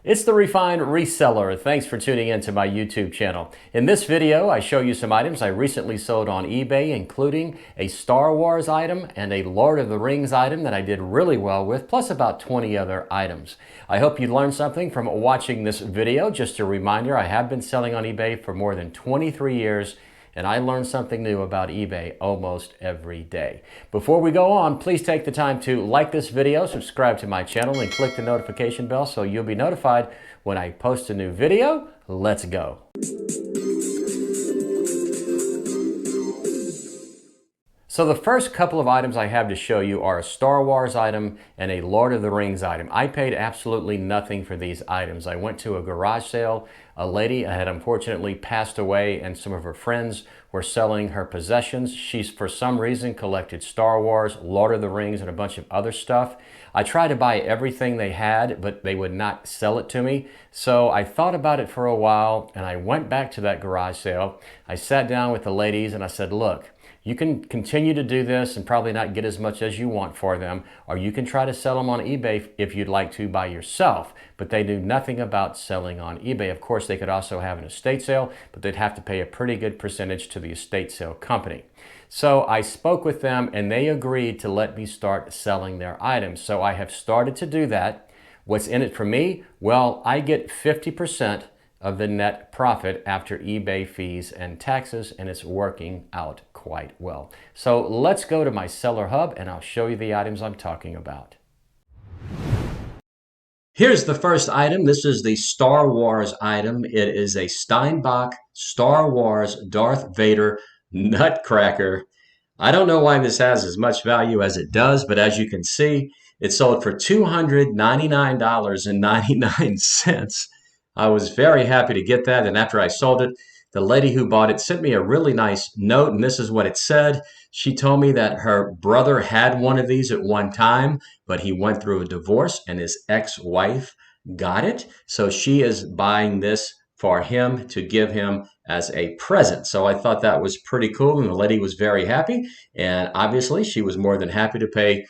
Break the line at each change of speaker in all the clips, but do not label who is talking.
It's the Refined Reseller. Thanks for tuning in to my YouTube channel. In this video, I show you some items I recently sold on eBay, including a Star Wars item and a Lord of the Rings item that I did really well with, plus about 20 other items. I hope you learned something from watching this video. Just a reminder, I have been selling on eBay for more than 23 years, and I learn something new about eBay almost every day. Before we go on, please take the time to like this video, subscribe to my channel, and click the notification bell so you'll be notified when I post a new video. Let's go. So the first couple of items I have to show you are a Star Wars item and a Lord of the Rings item. I paid absolutely nothing for these items. I went to a garage sale. A lady had unfortunately passed away and some of her friends were selling her possessions. She's for some reason collected Star Wars, Lord of the Rings, and a bunch of other stuff. I tried to buy everything they had, but they would not sell it to me. So I thought about it for a while and I went back to that garage sale. I sat down with the ladies and I said, look, you can continue to do this and probably not get as much as you want for them, or you can try to sell them on eBay if you'd like to by yourself, but they do nothing about selling on eBay. Of course, they could also have an estate sale, but they'd have to pay a pretty good percentage to the estate sale company. So I spoke with them and they agreed to let me start selling their items. So I have started to do that. What's in it for me? Well, I get 50% of the net profit after eBay fees and taxes, and it's working out quite well. So let's go to my seller hub and I'll show you the items I'm talking about. Here's the first item. This is the Star Wars item. It is a Steinbach Star Wars Darth Vader Nutcracker. I don't know why this has as much value as it does, but as you can see, it sold for $299.99. I was very happy to get that, and after I sold it, the lady who bought it sent me a really nice note, and this is what it said. She told me that her brother had one of these at one time, but he went through a divorce and his ex-wife got it. So she is buying this for him to give him as a present. So I thought that was pretty cool, and the lady was very happy, and obviously she was more than happy to pay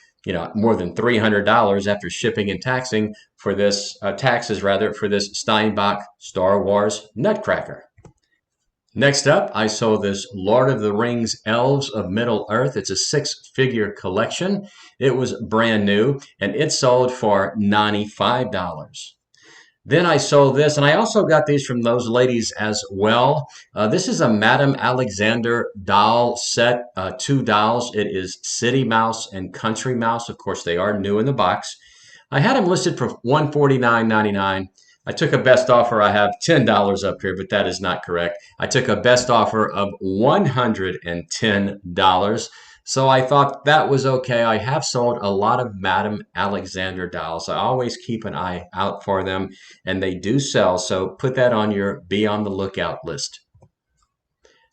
more than $300 after shipping and taxing for this, taxes rather, for this Steinbach Star Wars Nutcracker. Next up, I sold this Lord of the Rings Elves of Middle-earth. It's a 6-figure collection. It was brand new, and it sold for $95. Then I sold this, and I also got these from those ladies as well. This is a Madame Alexander doll set, 2 dolls. It is City Mouse and Country Mouse. Of course, they are new in the box. I had them listed for $149.99. I took a best offer. I have $10 up here, but that is not correct. I took a best offer of $110. So I thought that was okay. I have sold a lot of Madame Alexander dolls. I always keep an eye out for them, and they do sell. So put that on your be on the lookout list.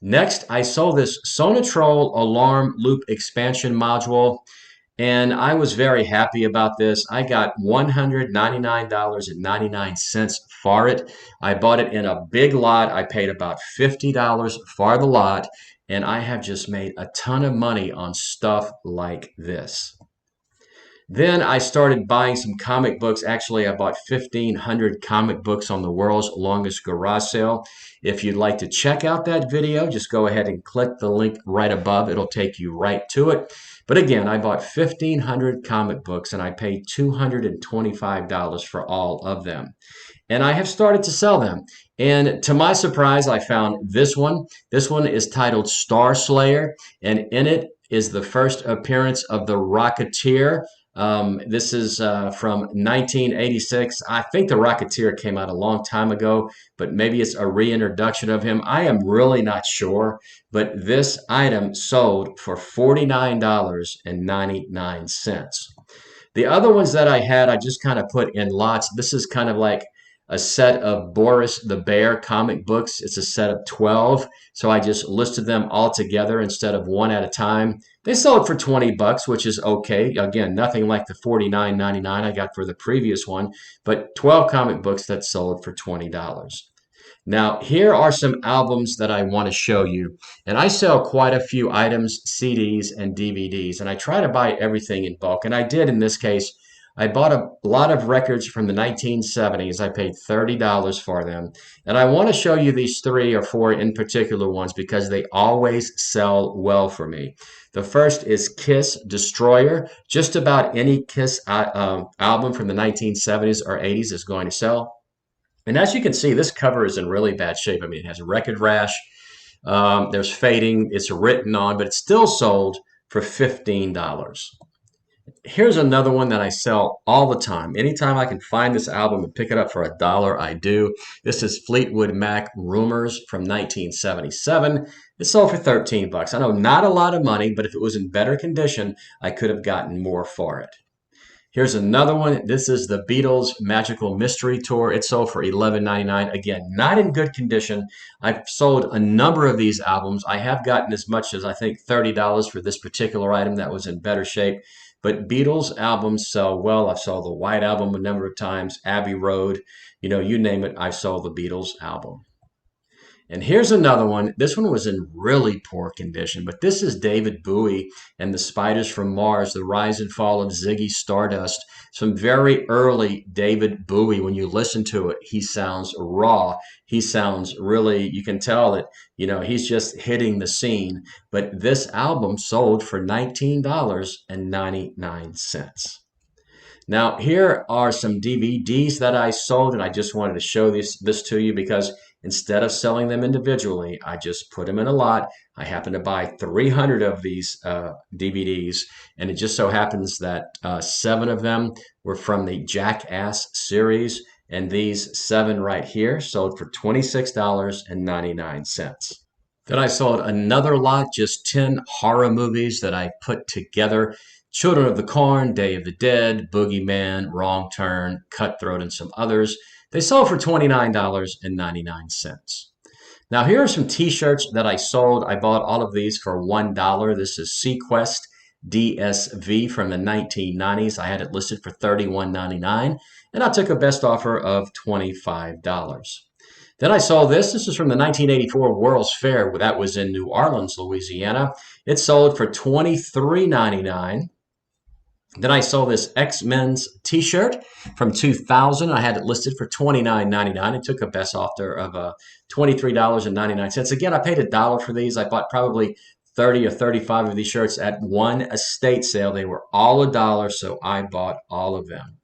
Next, I sold this Sonatrol alarm loop expansion module, and I was very happy about this. I got $199.99 for it. I bought it in a big lot. I paid about $50 for the lot, and I have just made a ton of money on stuff like this. Then I started buying some comic books. Actually, I bought 1,500 comic books on the world's longest garage sale. If you'd like to check out that video, just go ahead and click the link right above. It'll take you right to it. But again, I bought 1,500 comic books and I paid $225 for all of them. And I have started to sell them. And to my surprise, I found this one. This one is titled Star Slayer, and in it is the first appearance of the Rocketeer. This is from 1986. I think the Rocketeer came out a long time ago, but maybe it's a reintroduction of him. I am really not sure, but this item sold for $49.99. The other ones that I had, I just kind of put in lots. This is kind of like a set of Boris the Bear comic books. It's a set of 12. So I just listed them all together instead of one at a time. They sold for 20 bucks, which is okay. Again, nothing like the $49.99 I got for the previous one, but 12 comic books that sold for $20. Now, here are some albums that I want to show you. And I sell quite a few items, CDs and DVDs, and I try to buy everything in bulk. And I did in this case. I bought a lot of records from the 1970s. I paid $30 for them. And I want to show you these three or four in particular ones because they always sell well for me. The first is Kiss Destroyer. Just about any Kiss album from the 1970s or 80s is going to sell. And as you can see, this cover is in really bad shape. I mean, it has a record rash. There's fading. It's written on, but it's still sold for $15. Here's another one that I sell all the time. Anytime I can find this album and pick it up for $1, I do. This is Fleetwood Mac Rumors from 1977. It sold for 13 bucks. I know not a lot of money, but if it was in better condition, I could have gotten more for it. Here's another one. This is the Beatles Magical Mystery Tour. It sold for $11.99. Again, not in good condition. I've sold a number of these albums. I have gotten as much as I think $30 for this particular item that was in better shape. But Beatles albums sell well. I've sold the White Album a number of times, Abbey Road, you name it, I've sold the Beatles album. And here's another one. This one was in really poor condition, but this is David Bowie and the Spiders from Mars, the rise and fall of Ziggy Stardust. Some very early David Bowie. When you listen to it, he sounds raw. He sounds really, you can tell that, he's just hitting the scene. But this album sold for $19.99. Now, here are some DVDs that I sold, and I just wanted to show this to you because instead of selling them individually, I just put them in a lot. I happened to buy 300 of these DVDs, and it just so happens that 7 of them were from the Jackass series, and these 7 right here sold for $26.99. Then I sold another lot, just 10 horror movies that I put together. Children of the Corn, Day of the Dead, Boogeyman, Wrong Turn, Cutthroat, and some others. They sold for $29.99. Now here are some t-shirts that I sold. I bought all of these for $1. This is Sequest DSV from the 1990s. I had it listed for $31.99, and I took a best offer of $25. Then I saw this. This is from the 1984 World's Fair. That was in New Orleans, Louisiana. It sold for $23.99. Then I saw this X-Men's t-shirt from 2000. I had it listed for $29.99. It took a best offer of $23.99. Again, I paid $1 for these. I bought probably 30 or 35 of these shirts at one estate sale. They were all $1, so I bought all of them.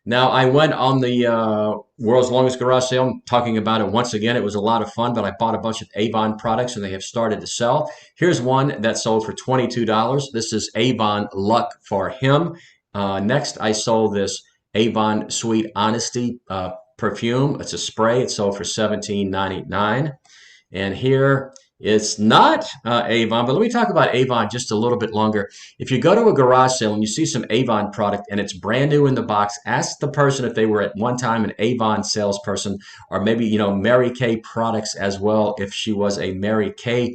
Now, I went on the world's longest garage sale. I'm talking about it once again. It was a lot of fun, but I bought a bunch of Avon products, and they have started to sell. Here's one that sold for $22. This is Avon Luck for Him. Next, I sold this Avon Sweet Honesty perfume. It's a spray. It sold for $17.99. And here it's not Avon, but let me talk about Avon just a little bit longer. If you go to a garage sale and you see some Avon product and it's brand new in the box, ask the person if they were at one time an Avon salesperson, or maybe, Mary Kay products as well, if she was a Mary Kay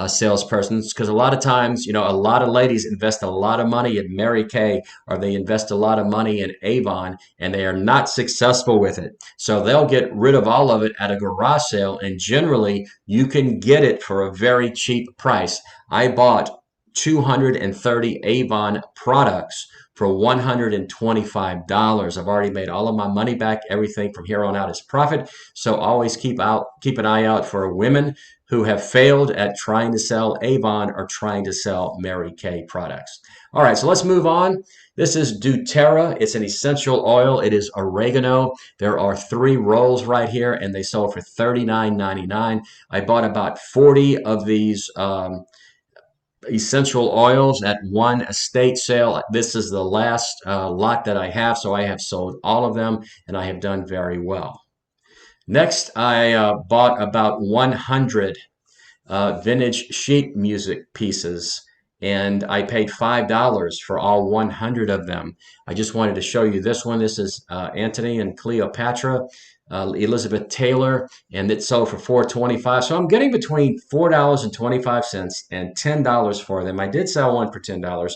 salesperson. Because a lot of times, a lot of ladies invest a lot of money in Mary Kay, or they invest a lot of money in Avon, and they are not successful with it. So they'll get rid of all of it at a garage sale, and generally you can get it for a very cheap price. I bought 230 Avon products for $125. I've already made all of my money back. Everything from here on out is profit. So always keep an eye out for women who have failed at trying to sell Avon or trying to sell Mary Kay products. All right, so let's move on. This is Doterra. It's an essential oil. It is oregano. There are 3 rolls right here, and they sold for $39.99. I bought about 40 of these essential oils at one estate sale. This is the last lot that I have, so I have sold all of them, and I have done very well. Next, I bought about 100 vintage sheet music pieces, and I paid $5 for all 100 of them. I just wanted to show you this one. This is Antony and Cleopatra, Elizabeth Taylor, and it sold for $4.25. So I'm getting between $4.25 and $10 for them. I did sell one for $10.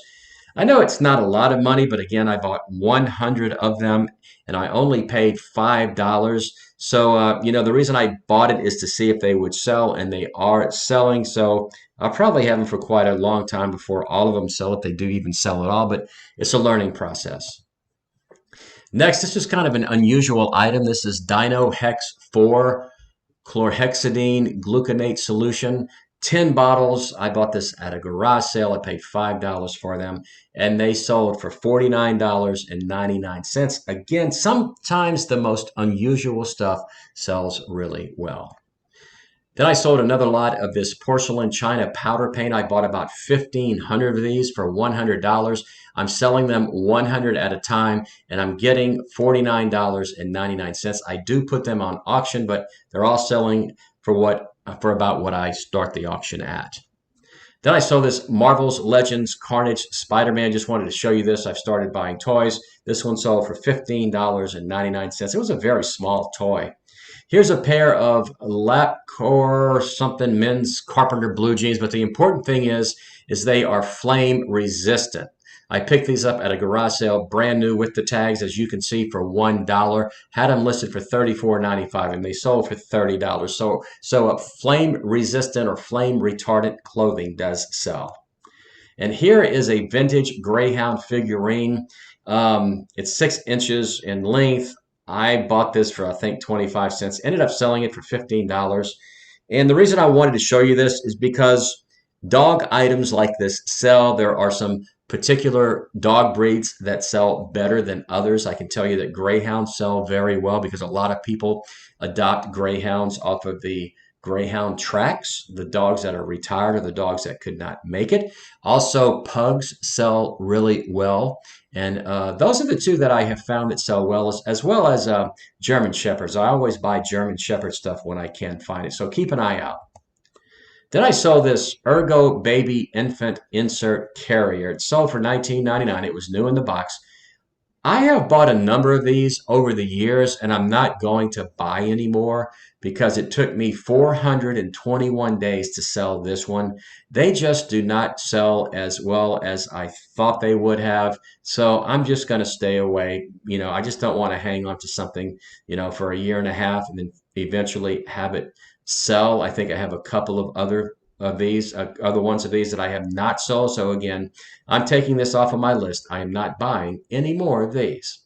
I know it's not a lot of money, but again, I bought 100 of them, and I only paid $5. So, the reason I bought it is to see if they would sell, and they are selling. So I'll probably have them for quite a long time before all of them sell, if they do even sell at all, but it's a learning process. Next, this is kind of an unusual item. This is Dino Hex 4 chlorhexidine gluconate solution. 10 bottles. I bought this at a garage sale. I paid $5 for them, and they sold for $49.99. Again, sometimes the most unusual stuff sells really well. Then I sold another lot of this porcelain china powder paint. I bought about 1,500 of these for $100. I'm selling them 100 at a time, and I'm getting $49.99. I do put them on auction, but they're all selling for about what I start the auction at. Then I saw this Marvel's Legends Carnage Spider-Man. Just wanted to show you this. I've started buying toys. This one sold for $15.99. It was a very small toy. Here's a pair of Lapcore something men's carpenter blue jeans, but the important thing is they are flame resistant. I picked these up at a garage sale, brand new with the tags, as you can see, for $1. Had them listed for $34.95, and they sold for $30. So a flame resistant or flame retardant clothing does sell. And here is a vintage Greyhound figurine. It's 6 inches in length. I bought this for, I think, 25 cents. Ended up selling it for $15. And the reason I wanted to show you this is because dog items like this sell. There are some particular dog breeds that sell better than others. I can tell you that Greyhounds sell very well because a lot of people adopt Greyhounds off of the Greyhound tracks, the dogs that are retired or the dogs that could not make it. Also, pugs sell really well. And those are the two that I have found that sell well, as well as German Shepherds. I always buy German Shepherd stuff when I can find it, so keep an eye out. Then I saw this Ergo Baby Infant Insert Carrier. It sold for $19.99. It was new in the box. I have bought a number of these over the years, and I'm not going to buy anymore because it took me 421 days to sell this one. They just do not sell as well as I thought they would have. So I'm just going to stay away. I just don't want to hang on to something, for a year and a half and then eventually have it sell. I think I have a couple of other ones of these that I have not sold. So again, I'm taking this off of my list. I am not buying any more of these.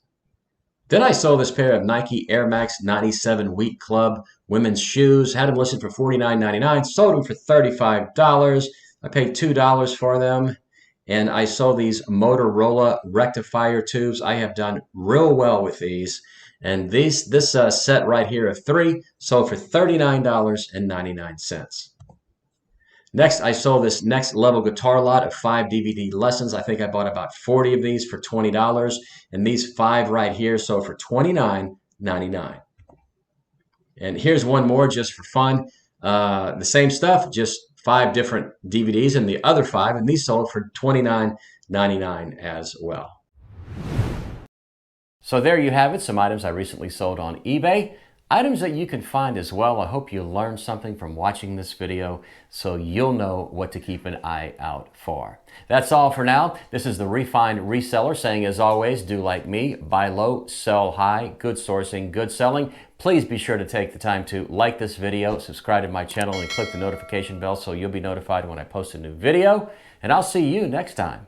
Then I sold this pair of Nike Air Max 97 Wheat Club women's shoes. Had them listed for $49.99. Sold them for $35. I paid $2 for them. And I sold these Motorola rectifier tubes. I have done real well with these. And this set right here of 3 sold for $39.99. Next, I sold this Next Level guitar lot of 5 DVD lessons. I think I bought about 40 of these for $20, and these 5 right here sold for $29.99. And here's one more just for fun. The same stuff, just 5 different DVDs and the other 5, and these sold for $29.99 as well. So there you have it, some items I recently sold on eBay. Items that you can find as well. I hope you learned something from watching this video so you'll know what to keep an eye out for. That's all for now. This is the Refined Reseller saying, as always, do like me, buy low, sell high, good sourcing, good selling. Please be sure to take the time to like this video, subscribe to my channel, and click the notification bell so you'll be notified when I post a new video. And I'll see you next time.